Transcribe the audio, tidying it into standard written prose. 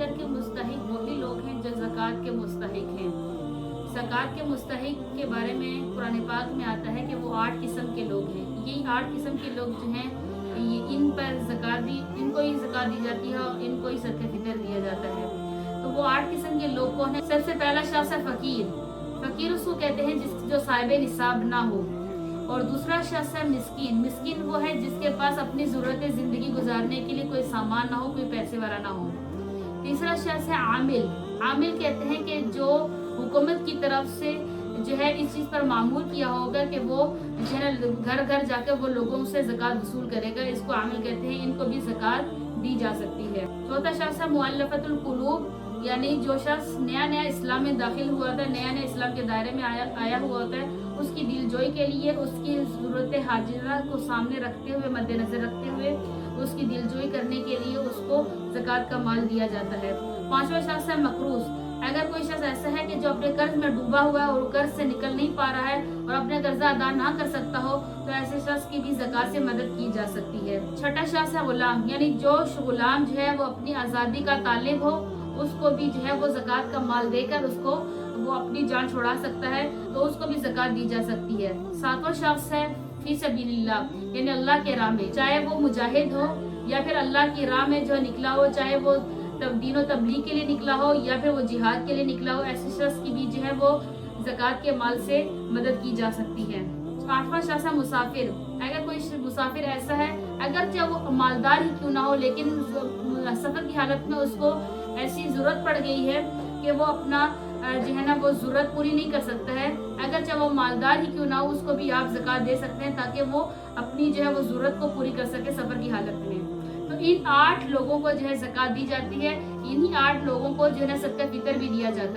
फितर के मुस्तहिक वही लोग हैं जो ज़कात के मुस्तहिक हैं। ज़कात के मुस्तहिक के बारे में कुरान पाक में आता है कि वो 8 किस्म के लोग हैं। यही 8 किस्म के लोग जो हैं ये इन पर इनको ही ज़कात दी जाती है और इनको ही सदक़े फितर दिया जाता है। तो वो 8 किस्म के लोग कौन है? सबसे पहला शख्स है फ़कीर। फ़कीर उसको कहते हैं जो साहिब निसाब ना हो। और दूसरा शख्स है मिस्कीन। मिस्कीन वो है जिसके पास अपनी ज़रूरत ज़िंदगी गुजारने के लिए कोई सामान ना हो, कोई पैसे वाला ना हो। तीसरा शख्स है आमिल। आमिल कहते हैं कि जो हुकूमत की तरफ से जो है इस चीज़ पर मामूर किया होगा कि वो जो है घर घर जाकर वो लोगों से ज़कात वसूल करेगा, इसको आमिल कहते हैं। इनको भी ज़कात दी जा सकती है। चौथा शख्स है मुअल्लफ़तुल क़ुलूब, यानी जो शख्स नया नया इस्लाम में दाखिल हुआ था, नया नया इस्लाम के दायरे में आया हुआ होता है, उसकी दिलजोई के लिए उसकी ज़रूरत हाजिरा को सामने रखते हुए, मद्देनजर रखते हुए उसकी दिलजोई करने के लिए उसको ज़कात का माल दिया जाता है। पांचवा शख्स है मकरूज़। अगर कोई शख्स ऐसा है कि जो अपने कर्ज में डूबा हुआ है और कर्ज से निकल नहीं पा रहा है और अपने कर्जा अदा ना कर सकता हो, तो ऐसे शख्स की भी ज़कात से मदद की जा सकती है। छठा शख्स है गुलाम, यानी जो गुलाम जो है वो अपनी आज़ादी का तालिब हो, उसको भी जो है वो ज़कात का माल देकर उसको वो अपनी जान छुड़ा सकता है, तो उसको भी ज़कात दी जा सकती है। सातवां शख्स है फी सबीलिल्लाह, यानी अल्लाह के राह में, चाहे वो मुजाहिद हो या फिर अल्लाह की राह में जो निकला हो, चाहे वो दीन और तबलीग के लिए निकला हो या फिर वो जिहाद के लिए निकला हो, ऐसे शख्स की भी जो है वो ज़कात के माल से मदद की जा सकती है। आठवां शख्स है मुसाफिर। अगर कोई मुसाफिर ऐसा है, अगर चाहे वो मालदार ही क्यों ना हो, लेकिन सफर की हालत में उसको ऐसी जरूरत पड़ गई है कि वो अपना जो है ना वो जरूरत पूरी नहीं कर सकता है, अगर चाहे वो मालदार ही क्यों ना हो, उसको भी आप ज़कात दे सकते हैं ताकि वो अपनी जो है वो जरूरत को पूरी कर सके सफर की हालत में। तो इन 8 लोगों को जो है ज़कात दी जाती है। इन्हीं 8 लोगों को जो है ना सदका फितर भी दिया जाता है।